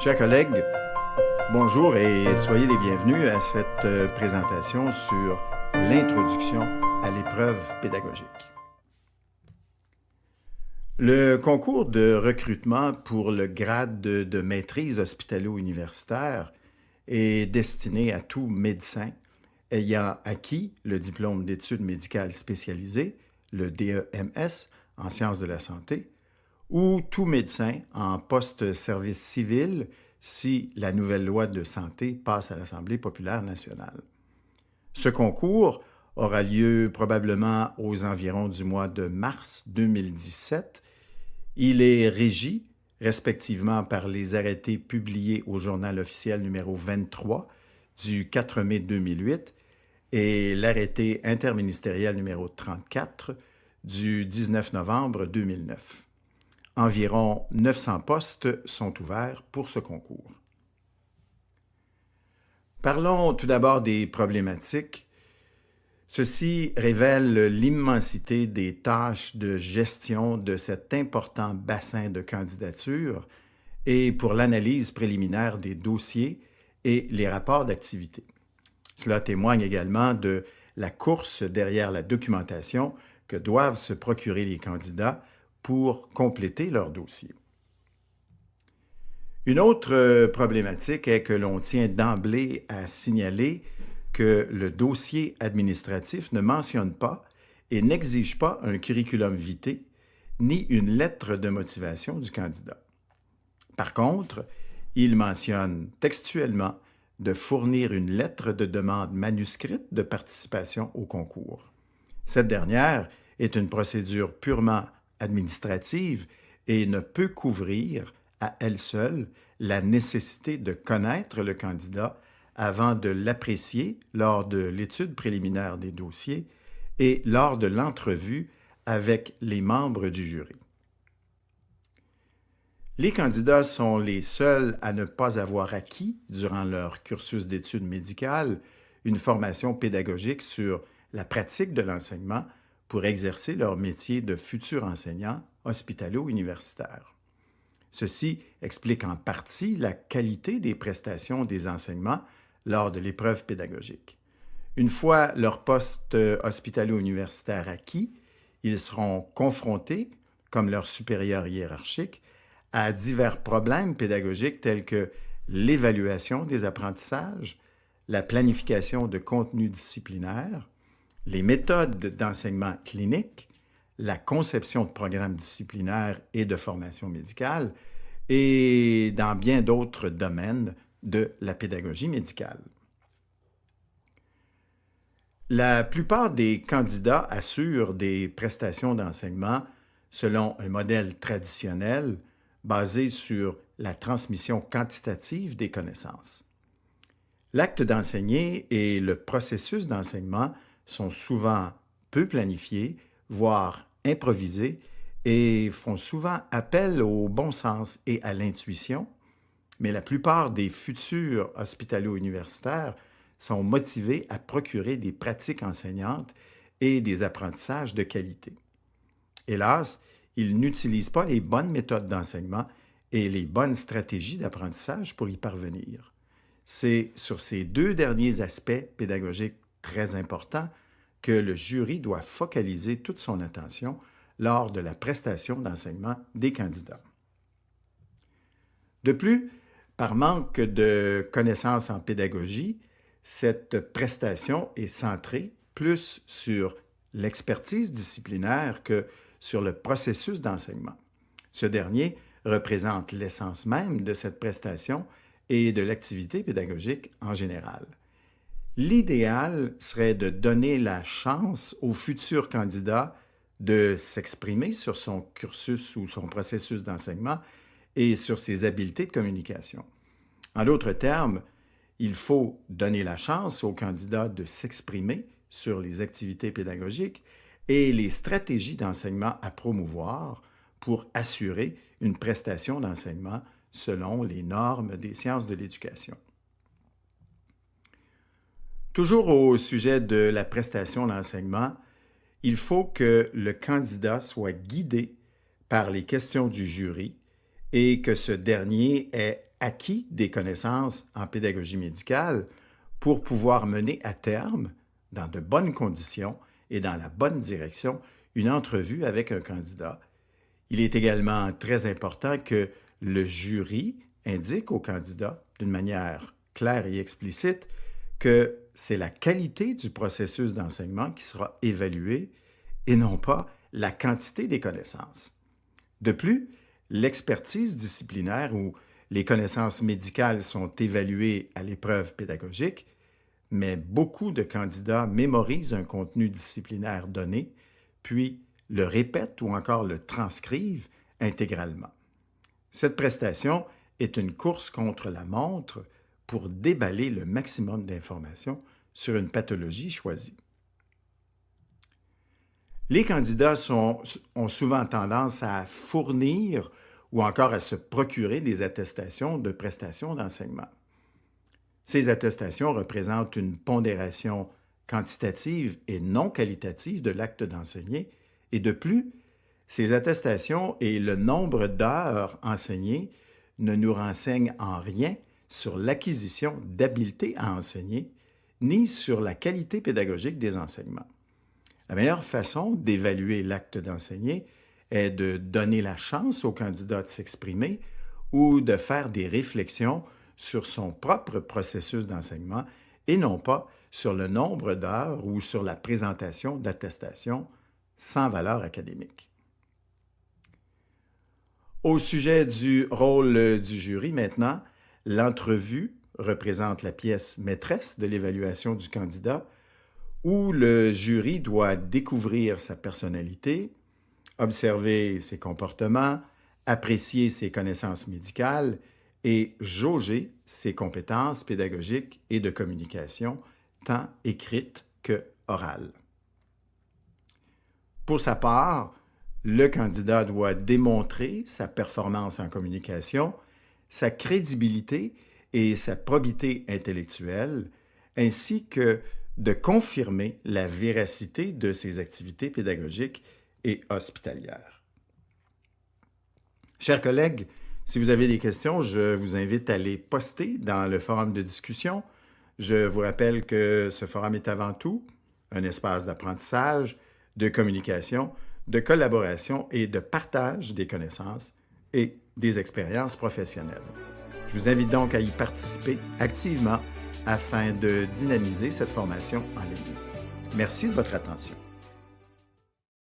Chers collègues, bonjour et soyez les bienvenus à cette présentation sur l'introduction à l'épreuve pédagogique. Le concours de recrutement pour le grade de maîtrise hospitalo-universitaire est destiné à tout médecin ayant acquis le diplôme d'études médicales spécialisées, le DEMS, en sciences de la santé, ou tout médecin en post-service civil si la nouvelle loi de santé passe à l'Assemblée populaire nationale. Ce concours aura lieu probablement aux environs du mois de mars 2017. Il est régi respectivement par les arrêtés publiés au Journal officiel numéro 23 du 4 mai 2008 et l'arrêté interministériel numéro 34 du 19 novembre 2009. Environ 900 postes sont ouverts pour ce concours. Parlons tout d'abord des problématiques. Ceci révèle l'immensité des tâches de gestion de cet important bassin de candidatures et pour l'analyse préliminaire des dossiers et les rapports d'activité. Cela témoigne également de la course derrière la documentation que doivent se procurer les candidats pour compléter leur dossier. Une autre problématique est que l'on tient d'emblée à signaler que le dossier administratif ne mentionne pas et n'exige pas un curriculum vitae ni une lettre de motivation du candidat. Par contre, il mentionne textuellement de fournir une lettre de demande manuscrite de participation au concours. Cette dernière est une procédure purement administrative et ne peut couvrir à elle seule la nécessité de connaître le candidat avant de l'apprécier lors de l'étude préliminaire des dossiers et lors de l'entrevue avec les membres du jury. Les candidats sont les seuls à ne pas avoir acquis, durant leur cursus d'études médicales, une formation pédagogique sur la pratique de l'enseignement pour exercer leur métier de futur enseignant hospitalo-universitaire. Ceci explique en partie la qualité des prestations des enseignements lors de l'épreuve pédagogique. Une fois leur poste hospitalo-universitaire acquis, ils seront confrontés, comme leurs supérieurs hiérarchiques, à divers problèmes pédagogiques tels que l'évaluation des apprentissages, la planification de contenus disciplinaires, les méthodes d'enseignement clinique, la conception de programmes disciplinaires et de formation médicale, et dans bien d'autres domaines de la pédagogie médicale. La plupart des candidats assurent des prestations d'enseignement selon un modèle traditionnel basé sur la transmission quantitative des connaissances. L'acte d'enseigner et le processus d'enseignement sont souvent peu planifiés, voire improvisés, et font souvent appel au bon sens et à l'intuition, mais la plupart des futurs hospitalo-universitaires sont motivés à procurer des pratiques enseignantes et des apprentissages de qualité. Hélas, ils n'utilisent pas les bonnes méthodes d'enseignement et les bonnes stratégies d'apprentissage pour y parvenir. C'est sur ces deux derniers aspects pédagogiques très importants que le jury doit focaliser toute son attention lors de la prestation d'enseignement des candidats. De plus, par manque de connaissances en pédagogie, cette prestation est centrée plus sur l'expertise disciplinaire que sur le processus d'enseignement. Ce dernier représente l'essence même de cette prestation et de l'activité pédagogique en général. L'idéal serait de donner la chance au futur candidat de s'exprimer sur son cursus ou son processus d'enseignement et sur ses habiletés de communication. En d'autres termes, il faut donner la chance au candidat de s'exprimer sur les activités pédagogiques et les stratégies d'enseignement à promouvoir pour assurer une prestation d'enseignement selon les normes des sciences de l'éducation. Toujours au sujet de la prestation d'enseignement, il faut que le candidat soit guidé par les questions du jury et que ce dernier ait acquis des connaissances en pédagogie médicale pour pouvoir mener à terme, dans de bonnes conditions et dans la bonne direction, une entrevue avec un candidat. Il est également très important que le jury indique au candidat, d'une manière claire et explicite, que c'est la qualité du processus d'enseignement qui sera évaluée et non pas la quantité des connaissances. De plus, l'expertise disciplinaire ou les connaissances médicales sont évaluées à l'épreuve pédagogique, mais beaucoup de candidats mémorisent un contenu disciplinaire donné, puis le répètent ou encore le transcrivent intégralement. Cette prestation est une course contre la montre pour déballer le maximum d'informations sur une pathologie choisie. Les candidats ont souvent tendance à fournir ou encore à se procurer des attestations de prestations d'enseignement. Ces attestations représentent une pondération quantitative et non qualitative de l'acte d'enseigner, et de plus, ces attestations et le nombre d'heures enseignées ne nous renseignent en rien sur l'acquisition d'habiletés à enseigner, ni sur la qualité pédagogique des enseignements. La meilleure façon d'évaluer l'acte d'enseigner est de donner la chance au candidat de s'exprimer ou de faire des réflexions sur son propre processus d'enseignement et non pas sur le nombre d'heures ou sur la présentation d'attestations sans valeur académique. Au sujet du rôle du jury maintenant, l'entrevue représente la pièce maîtresse de l'évaluation du candidat où le jury doit découvrir sa personnalité, observer ses comportements, apprécier ses connaissances médicales et jauger ses compétences pédagogiques et de communication, tant écrites que orales. Pour sa part, le candidat doit démontrer sa performance en communication, sa crédibilité et sa probité intellectuelle, ainsi que de confirmer la véracité de ses activités pédagogiques et hospitalières. Chers collègues, si vous avez des questions, je vous invite à les poster dans le forum de discussion. Je vous rappelle que ce forum est avant tout un espace d'apprentissage, de communication, de collaboration et de partage des connaissances et des expériences professionnelles. Je vous invite donc à y participer activement afin de dynamiser cette formation en ligne. Merci de votre attention.